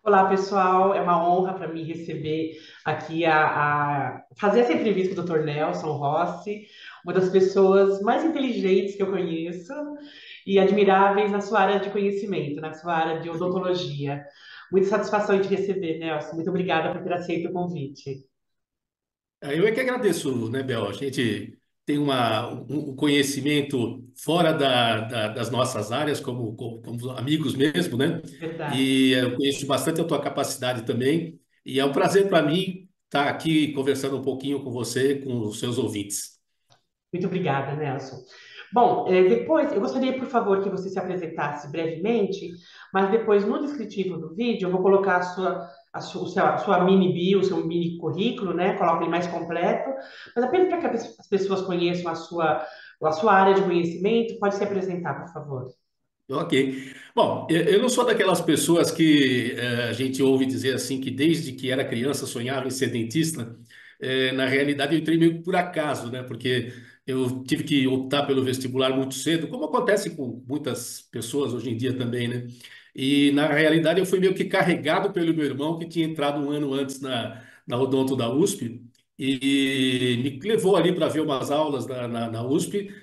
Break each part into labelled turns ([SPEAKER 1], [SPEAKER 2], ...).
[SPEAKER 1] Olá, pessoal. É uma honra para mim receber aqui fazer essa entrevista com o Dr. Nelson Rossi, uma das pessoas mais inteligentes que eu conheço e admiráveis na sua área de conhecimento, na sua área de odontologia. Muita satisfação em te receber, Nelson. Muito obrigada por ter aceito o convite.
[SPEAKER 2] Eu é que agradeço, né, Bel? A gente tem um conhecimento fora das nossas áreas, como amigos mesmo, né?
[SPEAKER 1] Verdade.
[SPEAKER 2] E eu conheço bastante a tua capacidade também. E é um prazer para mim estar aqui conversando um pouquinho com você, com os seus ouvintes.
[SPEAKER 1] Muito obrigada, Nelson. Bom, depois eu gostaria, por favor, que você se apresentasse brevemente, mas depois no descritivo do vídeo eu vou colocar a sua mini bio, o seu mini currículo, né? Coloca ele mais completo, mas apenas para que as pessoas conheçam a sua área de conhecimento, pode se apresentar, por favor.
[SPEAKER 2] Ok. Bom, eu não sou daquelas pessoas que a gente ouve dizer assim que desde que era criança sonhava em ser dentista. Na realidade, eu entrei meio que por acaso, né? Porque eu tive que optar pelo vestibular muito cedo, como acontece com muitas pessoas hoje em dia também, né? E na realidade, eu fui meio que carregado pelo meu irmão, que tinha entrado um ano antes na Odonto da USP, e me levou ali para ver umas aulas na USP.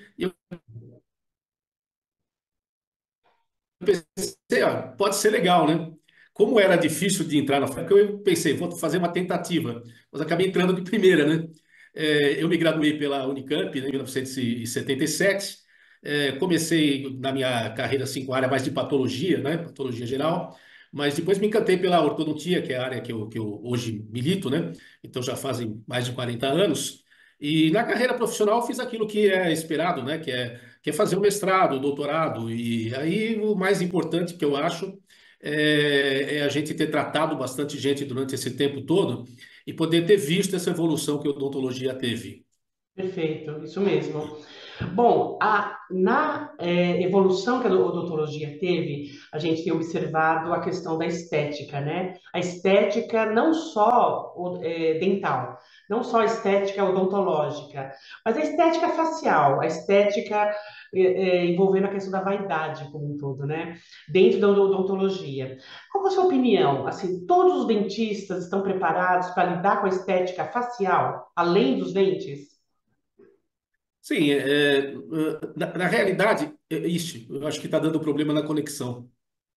[SPEAKER 2] Pensei, ó, pode ser legal, né? Como era difícil de entrar na faculdade, eu pensei, vou fazer uma tentativa, mas acabei entrando de primeira, né? Eu me graduei pela Unicamp, né, em 1977. Comecei na minha carreira assim, com a área mais de patologia, né? Patologia geral, mas depois me encantei pela ortodontia, que é a área que eu hoje milito, né? Então já fazem mais de 40 anos. E na carreira profissional fiz aquilo que é esperado, né? Que é fazer o mestrado, o doutorado. E aí o mais importante que eu acho é a gente ter tratado bastante gente durante esse tempo todo e poder ter visto essa evolução que a odontologia teve.
[SPEAKER 1] Perfeito, isso mesmo. Bom, na evolução que a odontologia teve, a gente tem observado a questão da estética, né? A estética não só dental, não só a estética odontológica, mas a estética facial, a estética envolvendo a questão da vaidade como um todo, né? Dentro da odontologia. Qual é a sua opinião? Assim, todos os dentistas estão preparados para lidar com a estética facial, além dos dentes?
[SPEAKER 2] Sim, na realidade, isso, eu acho que está dando problema na conexão.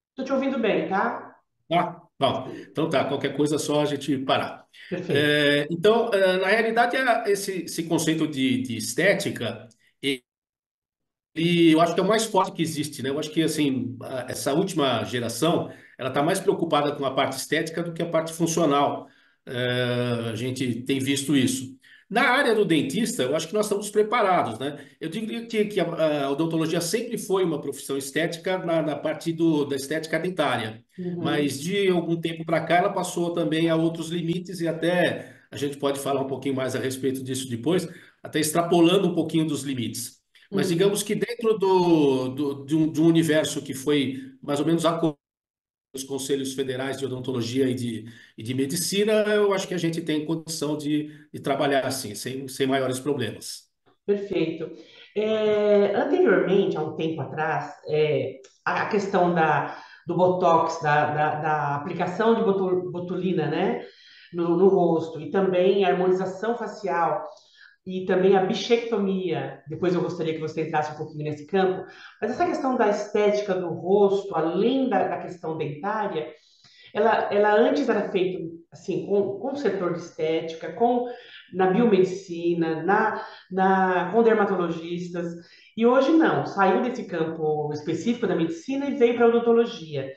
[SPEAKER 1] Estou te ouvindo bem, tá?
[SPEAKER 2] Tá? Bom, então tá, qualquer coisa é só a gente parar.
[SPEAKER 1] Perfeito.
[SPEAKER 2] Então, na realidade, esse conceito de estética, e eu acho que é o mais forte que existe, né? Eu acho que assim, essa última geração, ela está mais preocupada com a parte estética do que a parte funcional. A gente tem visto isso. Na área do dentista, eu acho que nós estamos preparados, né? Eu diria que a odontologia sempre foi uma profissão estética na parte da estética dentária,
[SPEAKER 1] Uhum,
[SPEAKER 2] mas de algum tempo para cá ela passou também a outros limites e até a gente pode falar um pouquinho mais a respeito disso depois, até extrapolando um pouquinho dos limites. Mas digamos
[SPEAKER 1] uhum.
[SPEAKER 2] que dentro de um universo que foi mais ou menos acordo os conselhos federais de odontologia e de medicina, eu acho que a gente tem condição de trabalhar assim, sem maiores problemas.
[SPEAKER 1] Perfeito. Anteriormente, há um tempo atrás, a questão do Botox, da aplicação de botulina, né, no rosto, e também a harmonização facial, e também a bichectomia. Depois eu gostaria que você entrasse um pouquinho nesse campo. Mas essa questão da estética do rosto, além da questão dentária, ela antes era feita assim, com o setor de estética, na biomedicina, com dermatologistas, e hoje não, saiu desse campo específico da medicina e veio para a odontologia.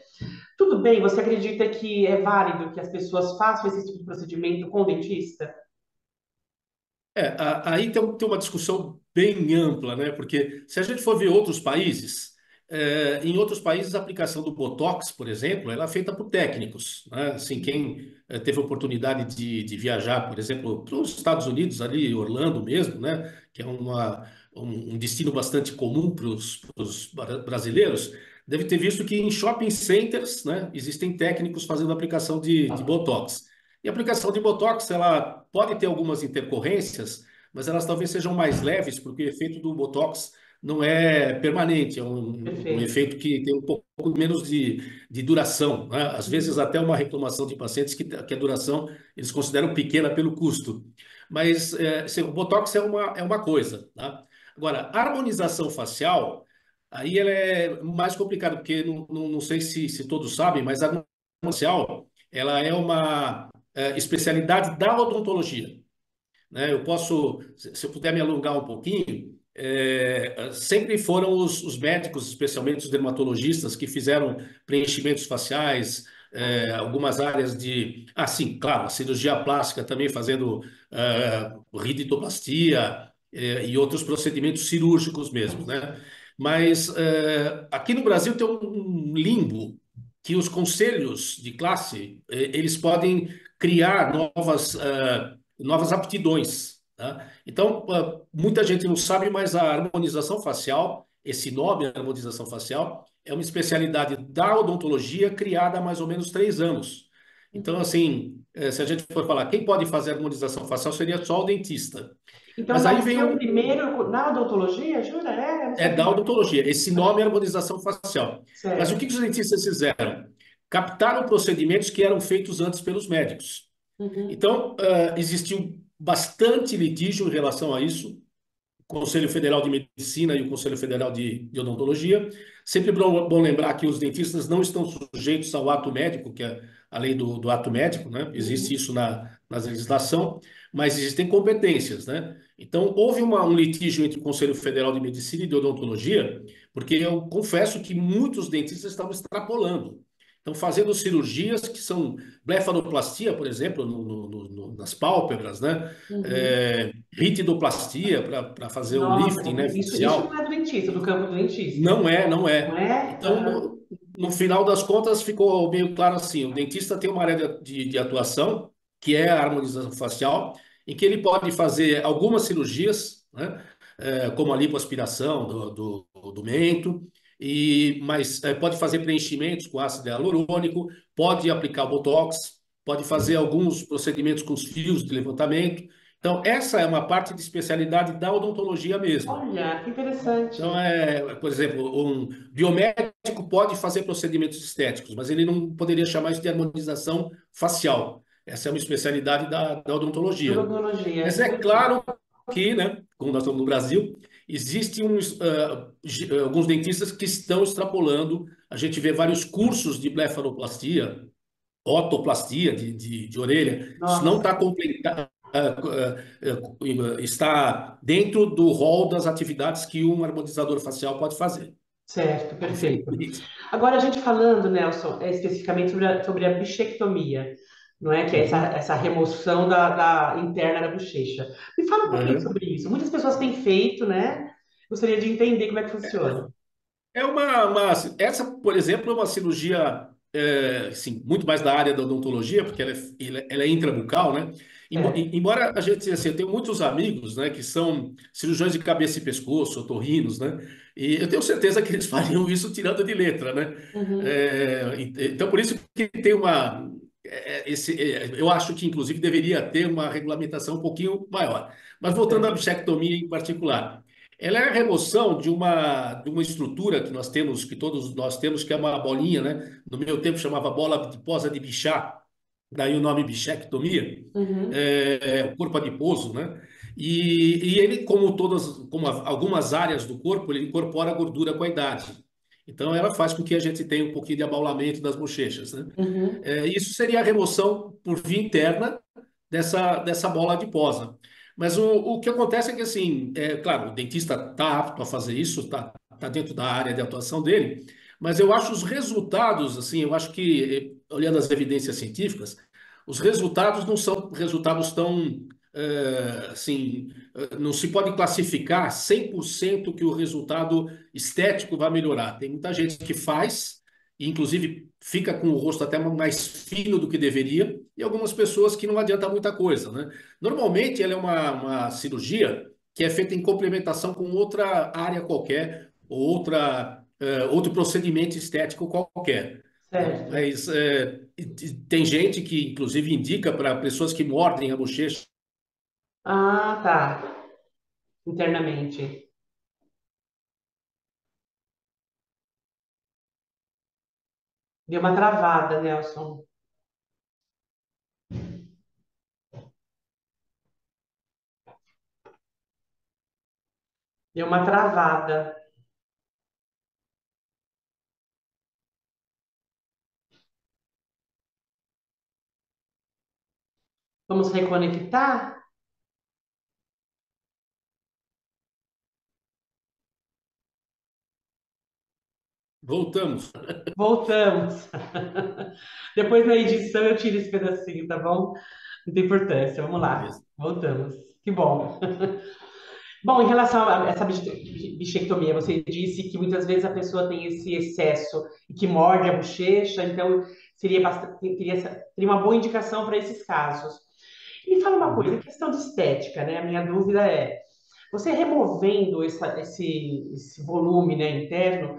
[SPEAKER 1] Tudo bem, você acredita que é válido que as pessoas façam esse tipo de procedimento com o dentista?
[SPEAKER 2] Aí tem uma discussão bem ampla, né? Porque se a gente for ver outros países, em outros países a aplicação do Botox, por exemplo, ela é feita por técnicos, né? Assim, quem teve a oportunidade de viajar, por exemplo, para os Estados Unidos, ali, Orlando mesmo, né? Que é um destino bastante comum para os brasileiros, deve ter visto que em shopping centers, né, existem técnicos fazendo aplicação de Botox. E a aplicação de Botox, ela pode ter algumas intercorrências, mas elas talvez sejam mais leves, porque o efeito do Botox não é permanente, é um
[SPEAKER 1] Perfeito.
[SPEAKER 2] efeito que tem um pouco menos de duração, né? Às vezes
[SPEAKER 1] Uhum.
[SPEAKER 2] até uma reclamação de pacientes que a duração eles consideram pequena pelo custo. Mas o Botox é uma coisa, tá? Agora, a harmonização facial, aí ela é mais complicada, porque não sei se todos sabem, mas a harmonização facial, ela é uma especialidade da odontologia, né? Eu posso, se eu puder me alongar um pouquinho, sempre foram os médicos, especialmente os dermatologistas, que fizeram preenchimentos faciais, algumas áreas de, sim, claro, a cirurgia plástica também fazendo riditoplastia, e outros procedimentos cirúrgicos mesmo, né? Mas aqui no Brasil tem um limbo que os conselhos de classe, eles podem criar novas aptidões, tá? Então, muita gente não sabe, mas a harmonização facial, esse nome, harmonização facial, é uma especialidade da odontologia criada há mais ou menos 3 anos. Então,
[SPEAKER 1] Uhum.
[SPEAKER 2] assim, se a gente for falar quem pode fazer harmonização facial, seria só o dentista.
[SPEAKER 1] Então,
[SPEAKER 2] Mas aí vem
[SPEAKER 1] nasceu primeiro na odontologia? Jura? Eu não
[SPEAKER 2] da
[SPEAKER 1] sabia.
[SPEAKER 2] odontologia. Esse nome é harmonização facial. Mas o que
[SPEAKER 1] Certo.
[SPEAKER 2] que os dentistas fizeram? Captaram procedimentos que eram feitos antes pelos médicos.
[SPEAKER 1] Uhum.
[SPEAKER 2] Então, existiu bastante litígio em relação a isso. O Conselho Federal de Medicina e o Conselho Federal de Odontologia. Sempre bom lembrar que os dentistas não estão sujeitos ao ato médico, que é a lei do ato médico, né? Existe
[SPEAKER 1] Uhum.
[SPEAKER 2] isso na legislação, mas existem competências, né? Então, houve um litígio entre o Conselho Federal de Medicina e de Odontologia, porque eu confesso que muitos dentistas estavam extrapolando. Então, fazendo cirurgias que são blefaroplastia, por exemplo, nas pálpebras, né?
[SPEAKER 1] Uhum.
[SPEAKER 2] Ritidoplastia para fazer o
[SPEAKER 1] Nossa,
[SPEAKER 2] lifting, né,
[SPEAKER 1] isso não
[SPEAKER 2] facial.
[SPEAKER 1] é do dentista, do campo do dentista,
[SPEAKER 2] Não é, não
[SPEAKER 1] não
[SPEAKER 2] é.
[SPEAKER 1] é?
[SPEAKER 2] Então,
[SPEAKER 1] Aham.
[SPEAKER 2] no final das contas, ficou meio claro assim: o dentista tem uma área de atuação, que é a harmonização facial, em que ele pode fazer algumas cirurgias, né, como a lipoaspiração do mento, mas pode fazer preenchimentos com ácido hialurônico, pode aplicar o Botox, pode fazer alguns procedimentos com os fios de levantamento. Então, essa é uma parte de especialidade da odontologia mesmo.
[SPEAKER 1] Olha, que
[SPEAKER 2] Então,
[SPEAKER 1] interessante.
[SPEAKER 2] por exemplo, um biomédico pode fazer procedimentos estéticos, mas ele não poderia chamar isso de harmonização facial. Essa é uma especialidade da odontologia.
[SPEAKER 1] Odontologia,
[SPEAKER 2] Mas é
[SPEAKER 1] entendi.
[SPEAKER 2] claro que, né, como nós estamos no Brasil, existem alguns dentistas que estão extrapolando. A gente vê vários cursos de blefaroplastia, otoplastia de orelha. Isso não
[SPEAKER 1] Nossa,
[SPEAKER 2] está está dentro do rol das atividades que um harmonizador facial pode fazer.
[SPEAKER 1] certo, perfeito.
[SPEAKER 2] Infelizmente.
[SPEAKER 1] Agora, a gente falando, Nelson, especificamente sobre a bichectomia, não é? Que é
[SPEAKER 2] Uhum.
[SPEAKER 1] essa remoção da interna da bochecha. Me fala um pouquinho
[SPEAKER 2] Uhum.
[SPEAKER 1] sobre isso. Muitas pessoas têm feito, né? Gostaria de entender como é que funciona.
[SPEAKER 2] Essa, por exemplo, é uma cirurgia assim, muito mais da área da odontologia, porque ela é intrabucal, né?
[SPEAKER 1] Certo.
[SPEAKER 2] Embora a gente, assim, eu tenho muitos amigos, né, que são cirurgiões de cabeça e pescoço, otorrinos, né? E eu tenho certeza que eles fariam isso tirando de letra, né?
[SPEAKER 1] Uhum.
[SPEAKER 2] Então, por isso que tem eu acho que, inclusive, deveria ter uma regulamentação um pouquinho maior. Mas voltando à
[SPEAKER 1] Certo.
[SPEAKER 2] bichectomia em particular. Ela é a remoção de uma estrutura que nós temos, que todos nós temos, que é uma bolinha, né? No meu tempo chamava bola adiposa de Bichat, daí o nome bichectomia,
[SPEAKER 1] Uhum.
[SPEAKER 2] o corpo adiposo, né? E ele, como algumas áreas do corpo, ele incorpora a gordura com a idade. Então, ela faz com que a gente tenha um pouquinho de abaulamento das bochechas, né?
[SPEAKER 1] Uhum.
[SPEAKER 2] Isso seria a remoção por via interna dessa bola adiposa. Mas o que acontece é que, assim, claro, o dentista está apto a fazer isso, está dentro da área de atuação dele, mas eu acho os resultados, assim, eu acho que, olhando as evidências científicas, os resultados não são resultados tão, assim, não se pode classificar 100% que o resultado estético vai melhorar. Tem muita gente que faz, e inclusive fica com o rosto até mais fino do que deveria, e algumas pessoas que não adianta muita coisa, né? Normalmente, ela é uma cirurgia que é feita em complementação com outra área qualquer, ou outro procedimento estético qualquer, né?
[SPEAKER 1] Certo.
[SPEAKER 2] Mas tem gente que, inclusive, indica para pessoas que mordem a bochecha.
[SPEAKER 1] Ah, tá. Internamente. Deu uma travada, Nelson. Deu uma travada. Vamos reconectar?
[SPEAKER 2] Voltamos.
[SPEAKER 1] Voltamos. Depois na edição eu tiro esse pedacinho, tá bom? Não tem importância. Vamos lá.
[SPEAKER 2] Beleza.
[SPEAKER 1] Voltamos. Que bom. Bom, em relação a essa bichectomia, você disse que muitas vezes a pessoa tem esse excesso e que morde a bochecha, então seria bastante, teria uma boa indicação para esses casos. E me fala uma coisa, em
[SPEAKER 2] Uhum.
[SPEAKER 1] questão de estética, né? A minha dúvida é, você removendo esse volume, né, interno,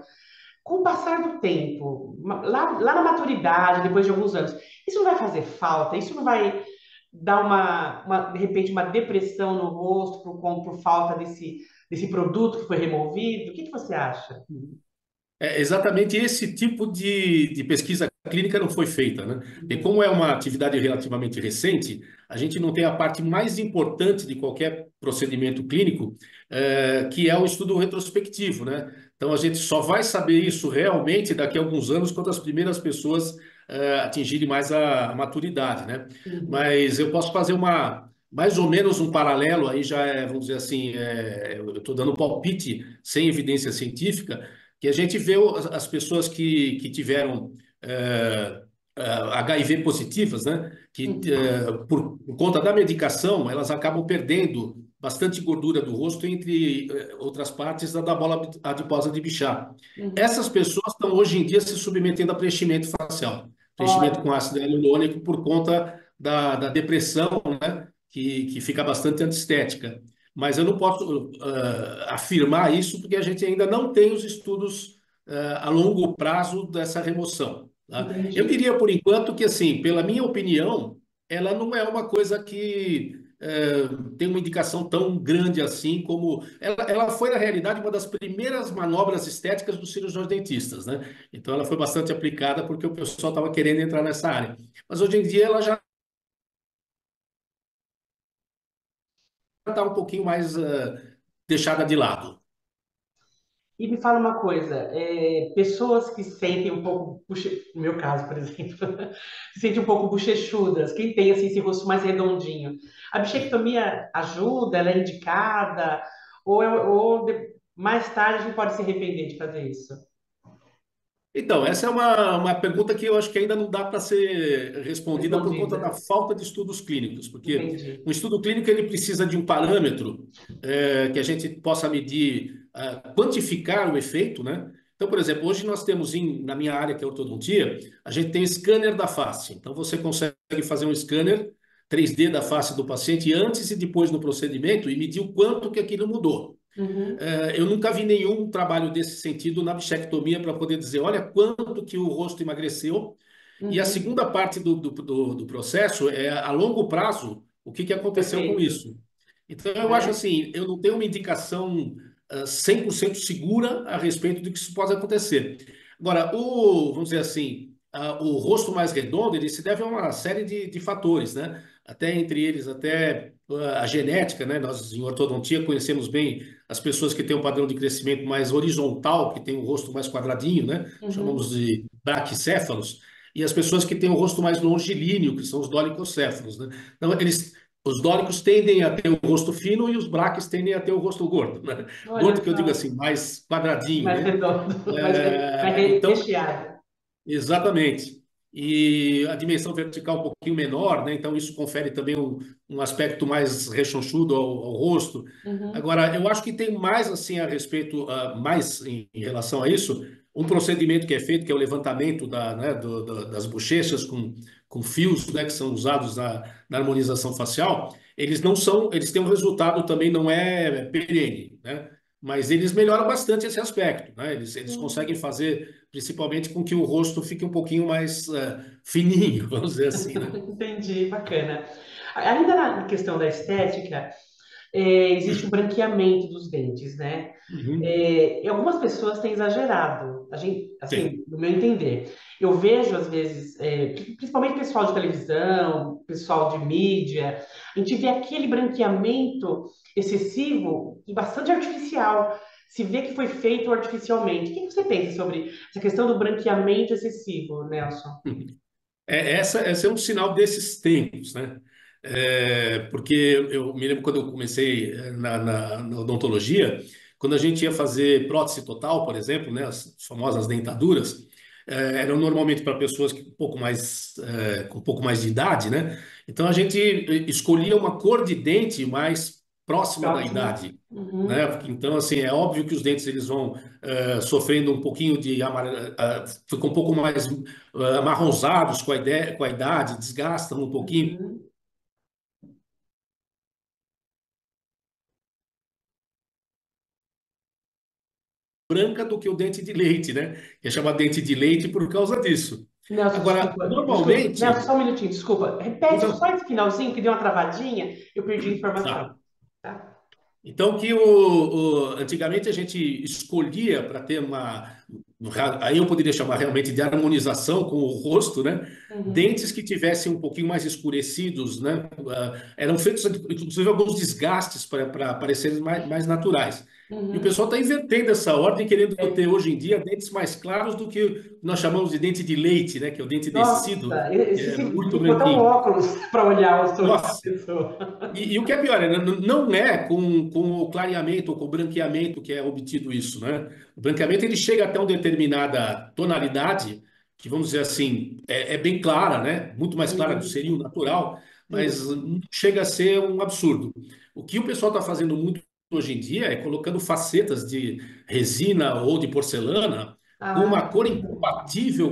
[SPEAKER 1] com o passar do tempo, lá na maturidade, depois de alguns anos, isso não vai fazer falta? Isso não vai dar de repente, uma depressão no rosto por falta desse produto que foi removido? O que que você acha?
[SPEAKER 2] É, exatamente esse tipo de pesquisa clínica não foi feita, né? E
[SPEAKER 1] Uhum,
[SPEAKER 2] como é uma atividade relativamente recente, a gente não tem a parte mais importante de qualquer procedimento clínico, que é o estudo retrospectivo, né? Então a gente só vai saber isso realmente daqui a alguns anos, quando as primeiras pessoas atingirem mais a maturidade, né?
[SPEAKER 1] uhum,
[SPEAKER 2] Mas eu posso fazer mais ou menos um paralelo, aí já é, vamos dizer assim, eu estou dando palpite sem evidência científica, que a gente vê as pessoas que tiveram HIV positivas, né? Que
[SPEAKER 1] uhum.
[SPEAKER 2] por conta da medicação, elas acabam perdendo bastante gordura do rosto, entre outras partes da bola adiposa de Bichat.
[SPEAKER 1] Uhum.
[SPEAKER 2] Essas pessoas estão hoje em dia se submetendo a preenchimento facial, preenchimento com
[SPEAKER 1] Olha,
[SPEAKER 2] ácido hialurônico por conta da depressão, né? Que fica bastante antiestética. Mas eu não posso afirmar isso porque a gente ainda não tem os estudos a longo prazo dessa remoção. Tá? Eu
[SPEAKER 1] entendi.
[SPEAKER 2] diria, por enquanto, que, assim, pela minha opinião, ela não é uma coisa que tem uma indicação tão grande assim como... Ela foi, na realidade, uma das primeiras manobras estéticas dos cirurgiões dentistas, né? Então, ela foi bastante aplicada porque o pessoal estava querendo entrar nessa área. Mas, hoje em dia, ela já está um pouquinho mais deixada de lado.
[SPEAKER 1] E me fala uma coisa, pessoas que sentem um pouco, no meu caso, por exemplo, se sentem um pouco bochechudas, quem tem assim, esse rosto mais redondinho, a bichectomia ajuda, ela é indicada, mais tarde a gente pode se arrepender de fazer isso?
[SPEAKER 2] Então, essa é uma pergunta que eu acho que ainda não dá para ser respondida por conta da
[SPEAKER 1] Respondida.
[SPEAKER 2] falta de estudos clínicos, porque
[SPEAKER 1] Entendi.
[SPEAKER 2] um estudo clínico ele precisa de um parâmetro que a gente possa medir, quantificar o efeito, né? Então, por exemplo, hoje nós temos na minha área, que é ortodontia, a gente tem scanner da face. Então, você consegue fazer um scanner 3D da face do paciente antes e depois no procedimento e medir o quanto que aquilo mudou.
[SPEAKER 1] Uhum,
[SPEAKER 2] Eu nunca vi nenhum trabalho desse sentido na bichectomia para poder dizer, olha quanto que o rosto emagreceu. E a
[SPEAKER 1] uhum.
[SPEAKER 2] segunda parte do processo é, a longo prazo, o que aconteceu com
[SPEAKER 1] Perfeito.
[SPEAKER 2] isso. Então, eu acho
[SPEAKER 1] Né?
[SPEAKER 2] assim, eu não tenho uma indicação 100% segura a respeito do que isso pode acontecer. Agora, vamos dizer assim, o rosto mais redondo, ele se deve a uma série de fatores, né? Até entre eles, até a genética, né? Nós, em ortodontia, conhecemos bem as pessoas que têm um padrão de crescimento mais horizontal, que têm o rosto mais quadradinho, né?
[SPEAKER 1] Uhum.
[SPEAKER 2] Chamamos de braquicéfalos, e as pessoas que têm o rosto mais longilíneo, que são os dolicocéfalos, né? Então, os dólicos tendem a ter o rosto fino e os braques tendem a ter o rosto gordo, né?
[SPEAKER 1] Olha
[SPEAKER 2] Gordo que eu digo
[SPEAKER 1] só,
[SPEAKER 2] assim, mais quadradinho,
[SPEAKER 1] mais
[SPEAKER 2] né?
[SPEAKER 1] redondo,
[SPEAKER 2] Então,
[SPEAKER 1] recheado.
[SPEAKER 2] exatamente. E a dimensão vertical um pouquinho menor, né? Então isso confere também um aspecto mais rechonchudo ao rosto.
[SPEAKER 1] Uhum,
[SPEAKER 2] Agora, eu acho que tem mais assim a respeito, mais em relação a isso, um procedimento que é feito, que é o levantamento né, das bochechas com fios, né, que são usados na harmonização facial. Eles não são, eles têm um resultado também não é perene, né? Mas eles melhoram bastante esse aspecto, né? Eles conseguem
[SPEAKER 1] uhum.
[SPEAKER 2] fazer, principalmente, com que o rosto fique um pouquinho mais fininho, vamos dizer assim, né?
[SPEAKER 1] Entendi, bacana. Ainda na questão da estética, existe um branqueamento dos dentes, né?
[SPEAKER 2] Uhum.
[SPEAKER 1] E algumas pessoas têm exagerado, a gente,
[SPEAKER 2] Tem.
[SPEAKER 1] assim, no meu entender. Eu vejo, às vezes, principalmente pessoal de televisão, pessoal de mídia, a gente vê aquele branqueamento excessivo e bastante artificial. Se vê que foi feito artificialmente. O que você pensa sobre essa questão do branqueamento excessivo, Nelson?
[SPEAKER 2] Essa é um sinal desses tempos, né? Porque eu me lembro quando eu comecei na odontologia, quando a gente ia fazer prótese total, por exemplo, né, as famosas dentaduras, eram normalmente para pessoas que com um pouco mais de idade, né? Então a gente escolhia uma cor de dente mais próxima da
[SPEAKER 1] Próxima.
[SPEAKER 2] idade, né?
[SPEAKER 1] Uhum,
[SPEAKER 2] Então, assim, é óbvio que os dentes eles vão sofrendo um pouquinho de ficam um pouco mais amarronzados com a idade, desgastam um pouquinho
[SPEAKER 1] uhum.
[SPEAKER 2] branca do que o dente de leite, né? Que é chamado dente de leite por causa disso.
[SPEAKER 1] Nelson,
[SPEAKER 2] Agora,
[SPEAKER 1] desculpa, desculpa. Nelson,
[SPEAKER 2] normalmente,
[SPEAKER 1] só um minutinho, desculpa. Repete só
[SPEAKER 2] então,
[SPEAKER 1] esse finalzinho que deu uma travadinha, eu perdi a informação.
[SPEAKER 2] tá.
[SPEAKER 1] Tá?
[SPEAKER 2] Então, antigamente a gente escolhia para ter aí eu poderia chamar realmente de harmonização com o rosto, né?
[SPEAKER 1] Uhum,
[SPEAKER 2] Dentes que tivessem um pouquinho mais escurecidos, né? Eram feitos, inclusive, alguns desgastes para parecerem mais naturais. E o
[SPEAKER 1] uhum.
[SPEAKER 2] pessoal está invertendo essa ordem, querendo ter
[SPEAKER 1] É,
[SPEAKER 2] hoje em dia dentes mais claros do que nós chamamos de dente de leite, né? Que é o dente descido,
[SPEAKER 1] nossa,
[SPEAKER 2] que
[SPEAKER 1] esse
[SPEAKER 2] é
[SPEAKER 1] se
[SPEAKER 2] muito
[SPEAKER 1] botar um
[SPEAKER 2] branquinho.
[SPEAKER 1] óculos para olhar o sorriso da
[SPEAKER 2] Nossa!
[SPEAKER 1] pessoa.
[SPEAKER 2] E o que é pior, né? Não é com o clareamento ou com o branqueamento que é obtido isso, né? O branqueamento ele chega até uma determinada tonalidade, que vamos dizer assim, é bem clara, né? Muito mais clara do que
[SPEAKER 1] Uhum,
[SPEAKER 2] seria o natural, mas
[SPEAKER 1] sim.
[SPEAKER 2] não chega a ser um absurdo. O que o pessoal está fazendo muito hoje em dia é colocando facetas de resina ou de porcelana com
[SPEAKER 1] Ah,
[SPEAKER 2] uma cor incompatível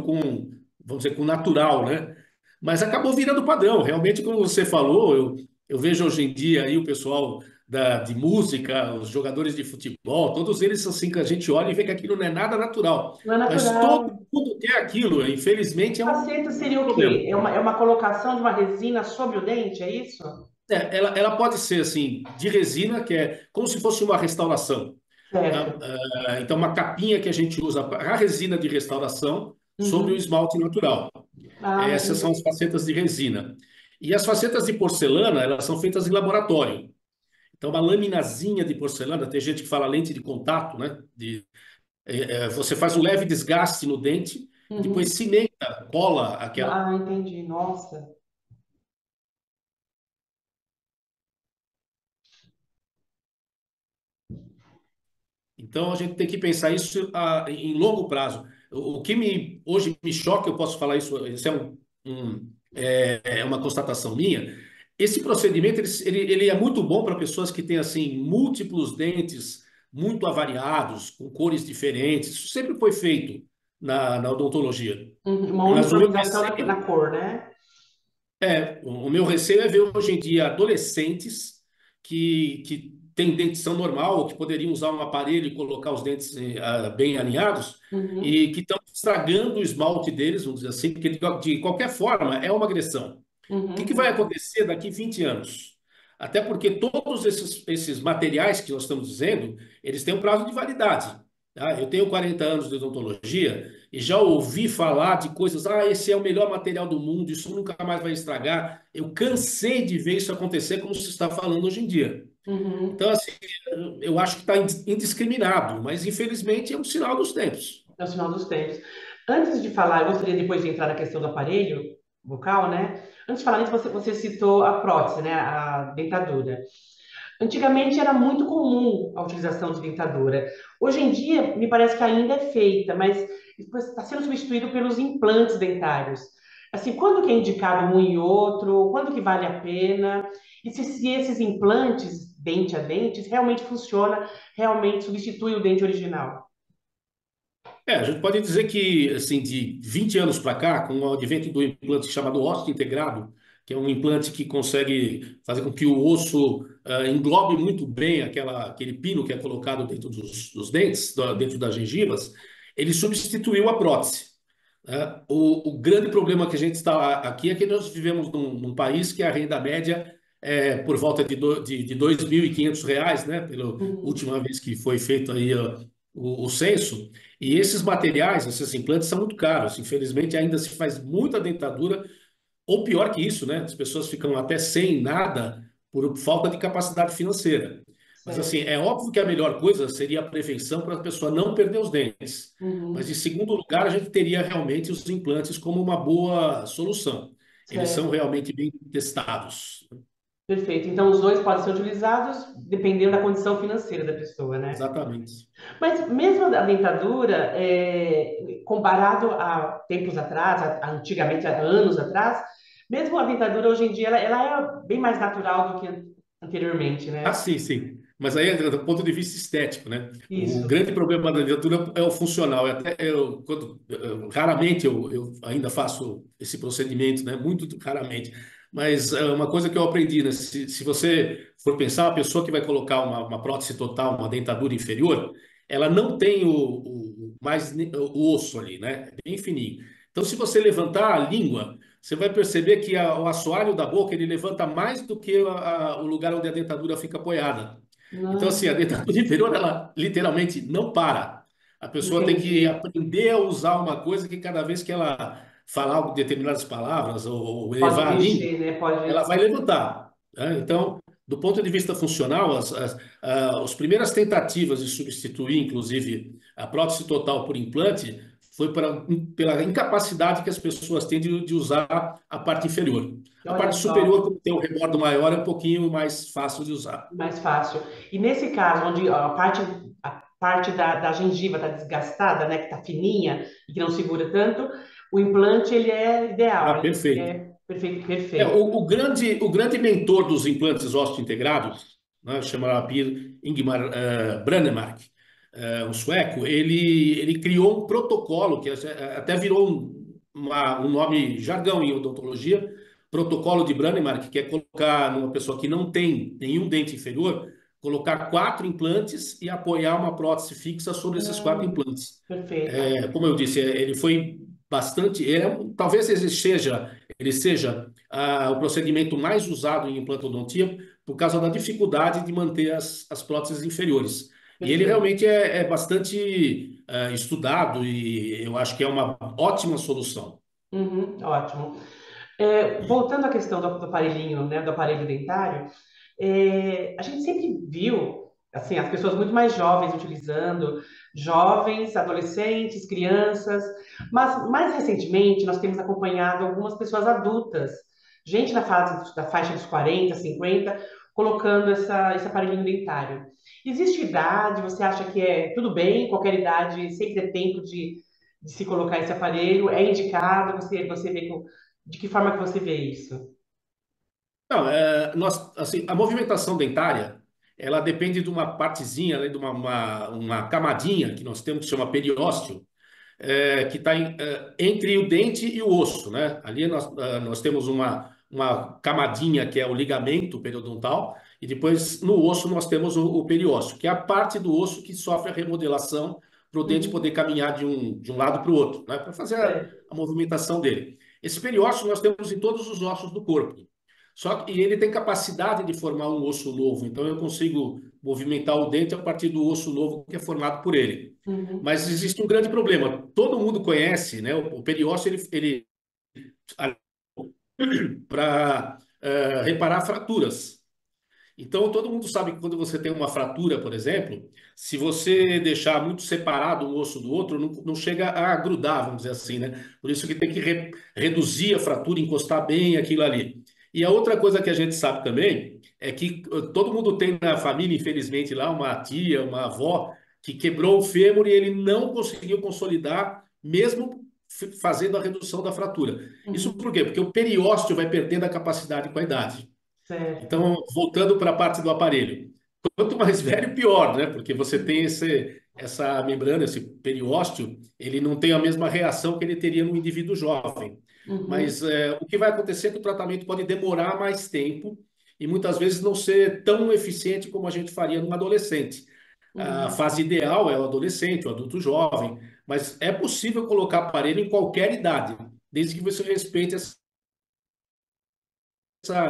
[SPEAKER 2] vamos dizer, com o natural, né? Mas acabou virando padrão. Realmente, como você falou, eu vejo hoje em dia aí o pessoal de música, os jogadores de futebol, todos eles assim que a gente olha e vê que aquilo não é nada natural.
[SPEAKER 1] não é
[SPEAKER 2] Mas todo
[SPEAKER 1] natural.
[SPEAKER 2] mundo quer aquilo. Infelizmente é
[SPEAKER 1] Faceta
[SPEAKER 2] um
[SPEAKER 1] seria o quê?
[SPEAKER 2] problema.
[SPEAKER 1] É uma colocação de uma resina sobre o dente, é isso?
[SPEAKER 2] Ela pode ser assim, de resina, que é como se fosse uma restauração. Tá?
[SPEAKER 1] Certo.
[SPEAKER 2] Então, uma capinha que a gente usa, a resina de restauração sobre o
[SPEAKER 1] Uhum.
[SPEAKER 2] esmalte natural.
[SPEAKER 1] Ah,
[SPEAKER 2] Essas são as
[SPEAKER 1] entendi.
[SPEAKER 2] facetas de resina. E as facetas de porcelana, elas são feitas em laboratório. Então, uma laminazinha de porcelana, tem gente que fala lente de contato, né? Você faz um leve desgaste no dente e depois
[SPEAKER 1] Uhum.
[SPEAKER 2] cimenta, cola aquela.
[SPEAKER 1] Ah, entendi. Nossa.
[SPEAKER 2] Então, a gente tem que pensar isso em longo prazo. O que hoje me choca, eu posso falar isso é uma constatação minha. Esse procedimento ele é muito bom para pessoas que têm assim múltiplos dentes muito avariados, com cores diferentes. Isso sempre foi feito na odontologia.
[SPEAKER 1] Uhum. Uma
[SPEAKER 2] Mas o meu
[SPEAKER 1] uniformização na
[SPEAKER 2] receio
[SPEAKER 1] cor, né?
[SPEAKER 2] o meu receio é ver hoje em dia adolescentes que têm dentição normal, ou que poderiam usar um aparelho e colocar os dentes bem alinhados,
[SPEAKER 1] Uhum.
[SPEAKER 2] e que estão estragando o esmalte deles, vamos dizer assim, porque de qualquer forma é uma agressão. O que vai
[SPEAKER 1] Uhum.
[SPEAKER 2] acontecer daqui 20 anos? Até porque todos esses materiais que nós estamos dizendo, eles têm um prazo de validade. Tá? Eu tenho 40 anos de odontologia e já ouvi falar de coisas, esse é o melhor material do mundo, isso nunca mais vai estragar. Eu cansei de ver isso acontecer como se está falando hoje em dia.
[SPEAKER 1] Uhum.
[SPEAKER 2] Então, assim, eu acho que está indiscriminado, mas infelizmente é um sinal dos tempos.
[SPEAKER 1] É o sinal dos tempos. Antes de falar, eu gostaria depois de entrar na questão do aparelho bucal, né? Antes de falar nisso, você citou a prótese, né? A dentadura. Antigamente era muito comum a utilização de dentadura. Hoje em dia, me parece que ainda é feita, mas depois está sendo substituído pelos implantes dentários. Assim, quando que é indicado um e outro? Quando que vale a pena? E se esses implantes, dente a dente, realmente funciona, realmente substitui o dente original?
[SPEAKER 2] A gente pode dizer que, assim, de 20 anos para cá, com o advento do implante chamado ósseo integrado, que é um implante que consegue fazer com que o osso englobe muito bem aquele pino que é colocado dentro dos dentes, dentro das gengivas, ele substituiu a prótese. Né? O grande problema que a gente está aqui é que nós vivemos num país que a renda média por volta de R$ 2.500, né? Pela
[SPEAKER 1] Uhum.
[SPEAKER 2] última vez que foi feito aí o censo. E esses materiais, esses implantes são muito caros. Infelizmente, ainda se faz muita dentadura, ou pior que isso, né? As pessoas ficam até sem nada por falta de capacidade financeira. Mas assim,
[SPEAKER 1] Certo.
[SPEAKER 2] é óbvio que a melhor coisa seria a prevenção para a pessoa não perder os dentes. Mas em
[SPEAKER 1] Uhum.
[SPEAKER 2] segundo lugar, a gente teria realmente os implantes como uma boa solução. Eles são
[SPEAKER 1] Certo.
[SPEAKER 2] realmente bem testados.
[SPEAKER 1] Perfeito. Então, os dois podem ser utilizados dependendo da condição financeira da pessoa, né?
[SPEAKER 2] Exatamente.
[SPEAKER 1] Mas mesmo a dentadura, comparado a tempos atrás, antigamente, há anos atrás, mesmo a dentadura hoje em dia, ela é bem mais natural do que anteriormente,
[SPEAKER 2] Ah,
[SPEAKER 1] né?
[SPEAKER 2] sim, sim. Mas aí é do ponto de vista estético, né? O
[SPEAKER 1] Isso.
[SPEAKER 2] grande problema da dentadura é o funcional. Raramente eu ainda faço esse procedimento, né? Muito raramente. Mas uma coisa que eu aprendi, né? Se você for pensar, uma pessoa que vai colocar uma prótese total, uma dentadura inferior, ela não tem o osso ali, né? É bem fininho. Então, se você levantar a língua, você vai perceber que o assoalho da boca ele levanta mais do que o lugar onde a dentadura fica apoiada. Então, assim, a
[SPEAKER 1] Não,
[SPEAKER 2] dentadura inferior, ela literalmente não para. A pessoa tem que
[SPEAKER 1] entendi.
[SPEAKER 2] aprender a usar uma coisa que cada vez que ela falar determinadas palavras ou
[SPEAKER 1] Pode
[SPEAKER 2] elevar a língua,
[SPEAKER 1] mexer, né?
[SPEAKER 2] ela
[SPEAKER 1] Pode.
[SPEAKER 2] vai levantar, né? Então, do ponto de vista funcional, as primeiras tentativas de substituir, inclusive, a prótese total por implante, foi pela incapacidade que as pessoas têm de usar a parte inferior. A
[SPEAKER 1] Olha
[SPEAKER 2] parte superior,
[SPEAKER 1] só,
[SPEAKER 2] como tem um rebordo maior, é um pouquinho mais fácil de usar.
[SPEAKER 1] mais fácil. E nesse caso, onde a parte da gengiva está desgastada, né? Que está fininha e que não segura tanto, o implante ele é
[SPEAKER 2] Ah,
[SPEAKER 1] ideal. Ele
[SPEAKER 2] perfeito.
[SPEAKER 1] é perfeito, perfeito.
[SPEAKER 2] O grande mentor dos implantes ósseo-integrados, né, chama Pierre Ingmar Brånemark, um sueco, ele criou um protocolo que até virou um nome jargão em odontologia, protocolo de Brånemark, que é colocar numa pessoa que não tem nenhum dente inferior, colocar 4 implantes e apoiar uma prótese fixa sobre esses 4 implantes.
[SPEAKER 1] Perfeito.
[SPEAKER 2] Como eu disse, ele foi bastante. Talvez ele seja o procedimento mais usado em implantodontia por causa da dificuldade de manter as próteses inferiores. E ele
[SPEAKER 1] Perfeito.
[SPEAKER 2] realmente é bastante estudado e eu acho que é uma ótima solução.
[SPEAKER 1] Uhum, ótimo. Voltando à questão do aparelhinho, né, do aparelho dentário, a gente sempre viu, assim, as pessoas muito mais jovens utilizando, jovens, adolescentes, crianças, mas mais recentemente nós temos acompanhado algumas pessoas adultas, gente na fase da faixa dos 40, 50, colocando esse aparelhinho dentário. Existe idade? Você acha que é tudo bem, qualquer idade, sempre é tempo de se colocar esse aparelho? É indicado? Você vê de que forma que você vê isso?
[SPEAKER 2] Não, assim, a movimentação dentária, ela depende de uma partezinha, né, de uma camadinha que nós temos que chama periósteo, que está entre o dente e o osso, né? Ali nós temos uma camadinha que é o ligamento periodontal, e depois no osso nós temos o periósteo, que é a parte do osso que sofre a remodelação para o dente poder
[SPEAKER 1] Uhum,
[SPEAKER 2] caminhar de um lado para o outro, né? Para fazer
[SPEAKER 1] certo.
[SPEAKER 2] a movimentação dele. Esse periósteo nós temos em todos os ossos do corpo. E ele tem capacidade de formar um osso novo, então eu consigo movimentar o dente a partir do osso novo que é formado por ele.
[SPEAKER 1] Uhum,
[SPEAKER 2] Mas existe um grande problema. Todo mundo conhece, né? O periósteo, ele para reparar fraturas. Então, todo mundo sabe que quando você tem uma fratura, por exemplo, se você deixar muito separado um osso do outro, não chega a grudar, vamos dizer assim, né? Por isso que tem que reduzir a fratura, encostar bem aquilo ali. E a outra coisa que a gente sabe também é que todo mundo tem na família, infelizmente, lá uma tia, uma avó, que quebrou o fêmur e ele não conseguiu consolidar, mesmo fazendo a redução da fratura. Isso por
[SPEAKER 1] uhum,
[SPEAKER 2] quê? Porque o periósteo vai perdendo a capacidade com a idade.
[SPEAKER 1] certo.
[SPEAKER 2] Então, voltando para a parte do aparelho. Quanto mais velho, pior, né? Porque você tem essa membrana, esse periósteo, ele não tem a mesma reação que ele teria no indivíduo jovem.
[SPEAKER 1] Uhum,
[SPEAKER 2] Mas o que vai acontecer é que o tratamento pode demorar mais tempo e muitas vezes não ser tão eficiente como a gente faria num adolescente. A
[SPEAKER 1] uhum.
[SPEAKER 2] fase ideal é o adolescente, o adulto jovem, mas é possível colocar aparelho em qualquer idade, desde que você respeite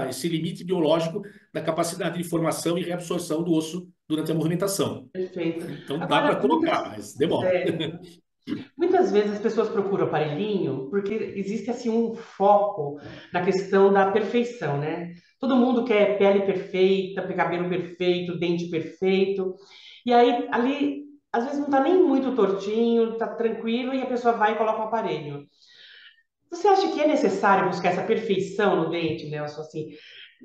[SPEAKER 2] esse limite biológico da capacidade de formação e reabsorção do osso durante a movimentação.
[SPEAKER 1] Perfeito.
[SPEAKER 2] Então dá para
[SPEAKER 1] Agora,
[SPEAKER 2] colocar, mas demora.
[SPEAKER 1] certo. Muitas vezes as pessoas procuram aparelhinho porque existe assim um foco na questão da perfeição, né? Todo mundo quer pele perfeita, cabelo perfeito, dente perfeito. E aí ali às vezes não tá nem muito tortinho, tá tranquilo e a pessoa vai e coloca o aparelho. Você acha que é necessário buscar essa perfeição no dente, Nelson? Assim,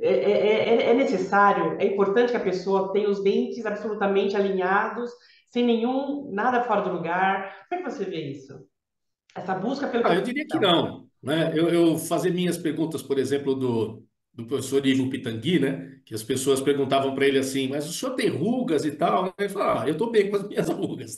[SPEAKER 1] é necessário, é importante que a pessoa tenha os dentes absolutamente alinhados, sem nenhum, nada fora do lugar. Como é que você vê isso? Essa busca pela
[SPEAKER 2] Ah, eu diria que
[SPEAKER 1] perfeição.
[SPEAKER 2] não, né? Eu fazer minhas perguntas, por exemplo, do professor Ivo Pitangui, né? Que as pessoas perguntavam para ele assim, mas o senhor tem rugas e tal? Ele falou, eu estou bem com as minhas rugas.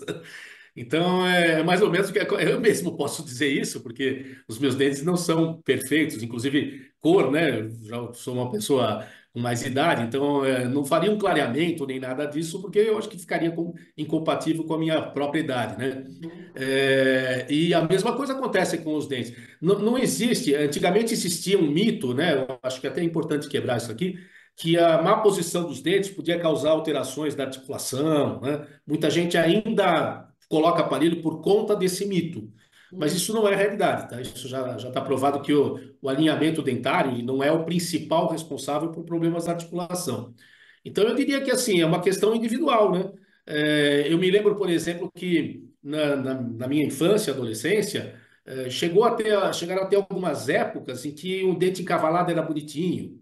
[SPEAKER 2] Então, é mais ou menos o que eu mesmo posso dizer isso, porque os meus dentes não são perfeitos, inclusive cor, né? Eu já sou uma pessoa com mais idade, então não faria um clareamento nem nada disso, porque eu acho que ficaria incompatível com a minha própria idade, né?
[SPEAKER 1] Uhum,
[SPEAKER 2] E a mesma coisa acontece com os dentes. Não, não existe, antigamente existia um mito, né? Eu acho que é até importante quebrar isso aqui, que a má posição dos dentes podia causar alterações da articulação, né? Muita gente ainda coloca aparelho por conta desse mito. Mas
[SPEAKER 1] uhum,
[SPEAKER 2] isso não é realidade, tá? Isso já está provado que o alinhamento dentário ele não é o principal responsável por problemas da articulação. Então, eu diria que assim, é uma questão individual, né? Eu me lembro, por exemplo, que na minha infância, adolescência, chegaram a ter algumas épocas em que o dente encavalado era bonitinho.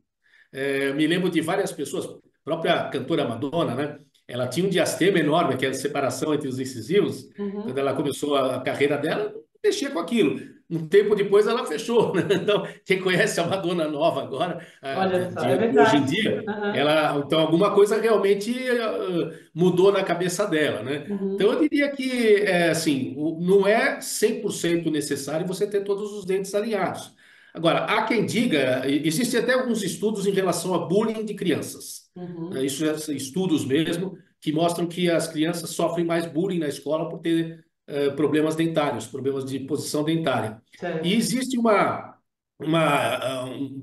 [SPEAKER 2] Eu me lembro de várias pessoas, a própria cantora Madonna, né? Ela tinha um diastema enorme, aquela separação entre os incisivos. Quando
[SPEAKER 1] uhum.
[SPEAKER 2] ela começou a carreira dela, não mexia com aquilo. Um tempo depois ela fechou, né? Então, quem conhece a Madonna nova agora,
[SPEAKER 1] Olha só, é
[SPEAKER 2] de hoje em
[SPEAKER 1] verdade.
[SPEAKER 2] dia,
[SPEAKER 1] Aham,
[SPEAKER 2] ela, então alguma coisa realmente mudou na cabeça dela, né? Então, eu
[SPEAKER 1] uhum,
[SPEAKER 2] diria que, assim, não é 100% necessário você ter todos os dentes alinhados. Agora, há quem diga, existem até alguns estudos em relação a bullying de crianças. Né?
[SPEAKER 1] uhum.
[SPEAKER 2] Isso já são estudos mesmo que mostram que as crianças sofrem mais bullying na escola por ter problemas dentários, problemas de posição dentária. E
[SPEAKER 1] Certo.
[SPEAKER 2] existe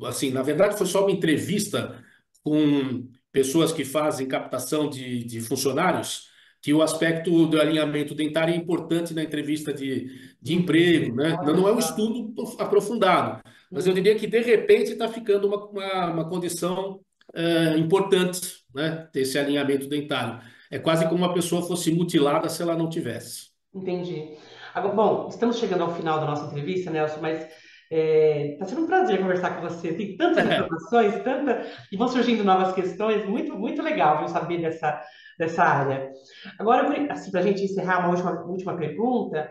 [SPEAKER 2] assim, na verdade foi só uma entrevista com pessoas que fazem captação de funcionários, que o aspecto do alinhamento dentário é importante na entrevista de
[SPEAKER 1] Entendi.
[SPEAKER 2] emprego, né?
[SPEAKER 1] Olha
[SPEAKER 2] Não é um
[SPEAKER 1] só.
[SPEAKER 2] estudo aprofundado, mas eu
[SPEAKER 1] Uhum.
[SPEAKER 2] diria que, de repente, está ficando uma condição importante, né? Ter esse alinhamento dentário. É quase como uma pessoa fosse mutilada se ela não tivesse.
[SPEAKER 1] Entendi. Agora, bom, estamos chegando ao final da nossa entrevista, Nelson, mas está sendo um prazer conversar com você. Tem tantas informações, e vão surgindo novas questões, muito, muito legal viu, saber dessa área. Agora, assim, para a gente encerrar uma última pergunta,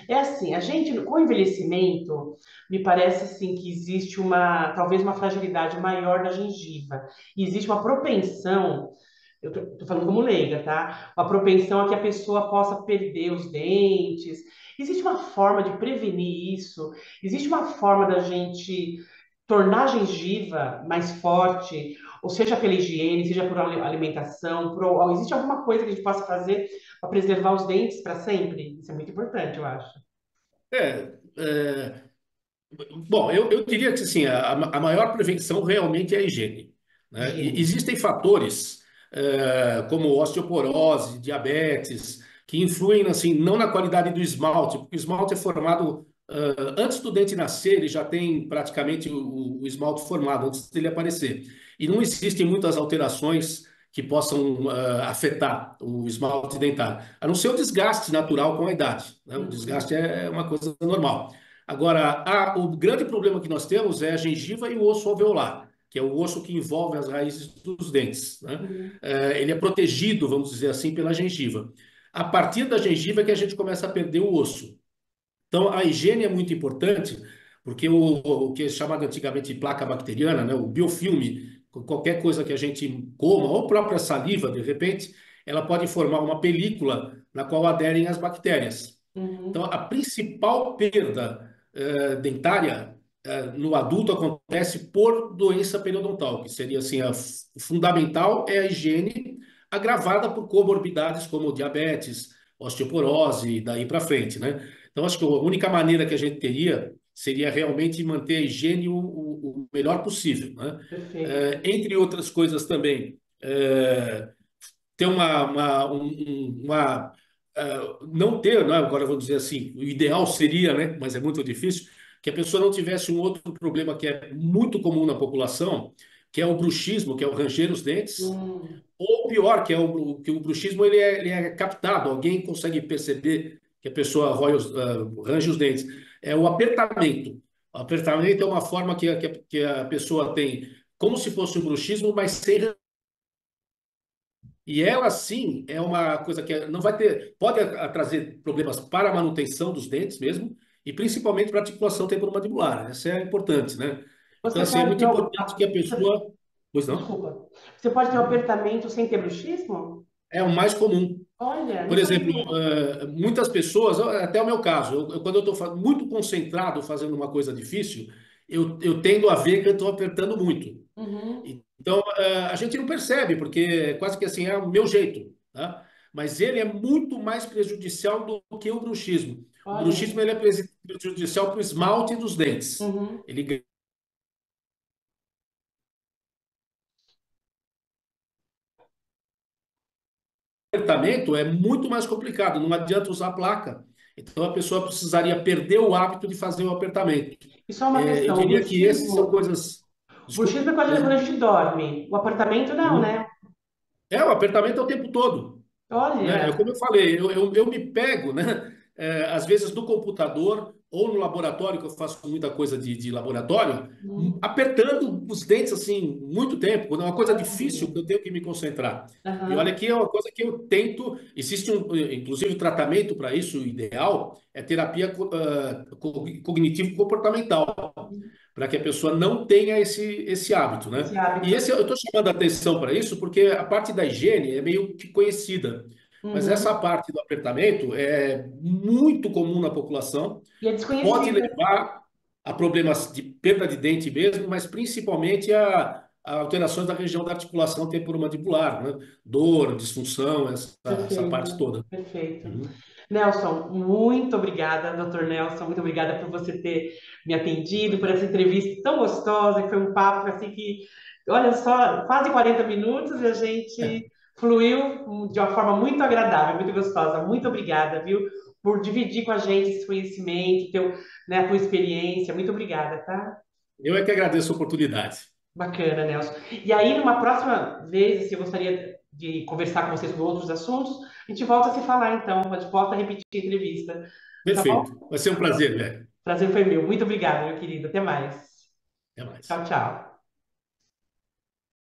[SPEAKER 1] é assim, a gente, com o envelhecimento, me parece assim que existe talvez uma fragilidade maior da gengiva, e existe uma propensão eu tô falando como leiga, tá? Uma propensão a que a pessoa possa perder os dentes. Existe uma forma de prevenir isso? Existe uma forma da gente tornar a gengiva mais forte, ou seja pela higiene, seja por alimentação, existe alguma coisa que a gente possa fazer para preservar os dentes para sempre? Isso é muito importante, eu acho.
[SPEAKER 2] É, é, bom, eu diria que assim, a maior prevenção realmente é a higiene, né? E
[SPEAKER 1] Higiene.
[SPEAKER 2] existem fatores como osteoporose, diabetes, que influem assim, não na qualidade do esmalte, porque o esmalte é formado antes do dente nascer, ele já tem praticamente o esmalte formado, antes dele aparecer. E não existem muitas alterações que possam afetar o esmalte dentário, a não ser o desgaste natural com a idade, né? O
[SPEAKER 1] Uhum,
[SPEAKER 2] desgaste é uma coisa normal. Agora, o grande problema que nós temos é a gengiva e o osso alveolar, que é o osso que envolve as raízes dos dentes, né?
[SPEAKER 1] uhum,
[SPEAKER 2] Ele é protegido, vamos dizer assim, pela gengiva. A partir da gengiva é que a gente começa a perder o osso. Então, a higiene é muito importante, porque o que é chamado antigamente de placa bacteriana, né, o biofilme, qualquer coisa que a gente coma, ou própria saliva, de repente, ela pode formar uma película na qual aderem as bactérias. Então,
[SPEAKER 1] uhum,
[SPEAKER 2] a principal perda dentária no adulto acontece por doença periodontal, que seria assim, o fundamental é a higiene agravada por comorbidades como diabetes, osteoporose e daí para frente, né? Então, acho que a única maneira que a gente teria seria realmente manter a higiene melhor possível, né?
[SPEAKER 1] Perfeito.
[SPEAKER 2] Entre outras coisas também, ter não ter, né, agora eu vou dizer assim, o ideal seria, né, mas é muito difícil, que a pessoa não tivesse um outro problema que é muito comum na população, que é o bruxismo, que é o ranger os dentes,
[SPEAKER 1] Hum,
[SPEAKER 2] ou pior, que o bruxismo ele é captado, alguém consegue perceber que a pessoa range os dentes. É o apertamento. O apertamento é uma forma que a pessoa tem, como se fosse um bruxismo, mas sem. E ela, sim, é uma coisa que não vai ter, pode trazer problemas para a manutenção dos dentes mesmo, e principalmente para a articulação temporomandibular. Essa é importante, né? Então,
[SPEAKER 1] você
[SPEAKER 2] assim, é
[SPEAKER 1] pode
[SPEAKER 2] muito
[SPEAKER 1] ter
[SPEAKER 2] importante que a pessoa. Pois não?
[SPEAKER 1] desculpa. Você pode ter um apertamento sem ter bruxismo?
[SPEAKER 2] É o mais comum.
[SPEAKER 1] Olha, não
[SPEAKER 2] Por exemplo,
[SPEAKER 1] sabia.
[SPEAKER 2] muitas pessoas, até o meu caso, quando eu estou muito concentrado fazendo uma coisa difícil, eu tendo a ver que eu estou apertando muito.
[SPEAKER 1] Uhum.
[SPEAKER 2] Então, a gente não percebe, porque quase que assim é o meu jeito, tá? Mas ele é muito mais prejudicial do que o bruxismo. O bruxismo
[SPEAKER 1] Olha.
[SPEAKER 2] ele é prejudicial para o esmalte dos dentes.
[SPEAKER 1] Uhum.
[SPEAKER 2] Ele apertamento é muito mais complicado, não adianta usar placa. Então a pessoa precisaria perder o hábito de fazer o apertamento.
[SPEAKER 1] E só uma
[SPEAKER 2] Eu
[SPEAKER 1] questão,
[SPEAKER 2] diria que essas são coisas.
[SPEAKER 1] o bruxismo é
[SPEAKER 2] Desculpe,
[SPEAKER 1] quando
[SPEAKER 2] pois.
[SPEAKER 1] a gente dorme. O apertamento não, né?
[SPEAKER 2] Uhum. O apertamento é o tempo todo. Né? É
[SPEAKER 1] Olha.
[SPEAKER 2] como eu falei, eu me pego, né? Às vezes no computador ou no laboratório, que eu faço muita coisa de laboratório,
[SPEAKER 1] Uhum.
[SPEAKER 2] apertando os dentes assim muito tempo, quando é uma coisa difícil que
[SPEAKER 1] Olha.
[SPEAKER 2] eu tenho que me concentrar. E olha
[SPEAKER 1] Aham.
[SPEAKER 2] que é uma coisa que eu tento, existe inclusive tratamento para isso, o ideal é terapia cognitivo-comportamental, para que a pessoa não tenha esse hábito, né?
[SPEAKER 1] Esse
[SPEAKER 2] E
[SPEAKER 1] hábito.
[SPEAKER 2] eu estou chamando a atenção para isso porque a parte da higiene é meio que conhecida. Mas essa
[SPEAKER 1] Uhum.
[SPEAKER 2] parte do apertamento é muito comum na população,
[SPEAKER 1] E é
[SPEAKER 2] pode
[SPEAKER 1] desconhecida.
[SPEAKER 2] levar a problemas de perda de dente mesmo, mas principalmente a alterações da região da articulação temporomandibular, né? Dor, disfunção, essa parte
[SPEAKER 1] Perfeito,
[SPEAKER 2] toda.
[SPEAKER 1] perfeito.
[SPEAKER 2] Uhum.
[SPEAKER 1] Nelson, muito obrigada, doutor Nelson, muito obrigada por você ter me atendido, por essa entrevista tão gostosa, que foi um papo assim que, olha só, quase 40 minutos e a gente fluiu de uma forma muito agradável, muito gostosa. Muito obrigada, viu, por dividir com a gente esse conhecimento, né, a tua experiência. Muito obrigada, tá?
[SPEAKER 2] Eu é que agradeço a oportunidade.
[SPEAKER 1] Bacana, Nelson. E aí, numa próxima vez, assim, eu gostaria de conversar com vocês sobre outros assuntos. A gente volta a se falar, então. A gente volta a repetir a entrevista. Tá
[SPEAKER 2] Perfeito.
[SPEAKER 1] bom?
[SPEAKER 2] Vai ser um prazer, velho.
[SPEAKER 1] Prazer foi meu. Muito obrigada, meu querido. Até mais.
[SPEAKER 2] Até mais.
[SPEAKER 1] Tchau, tchau.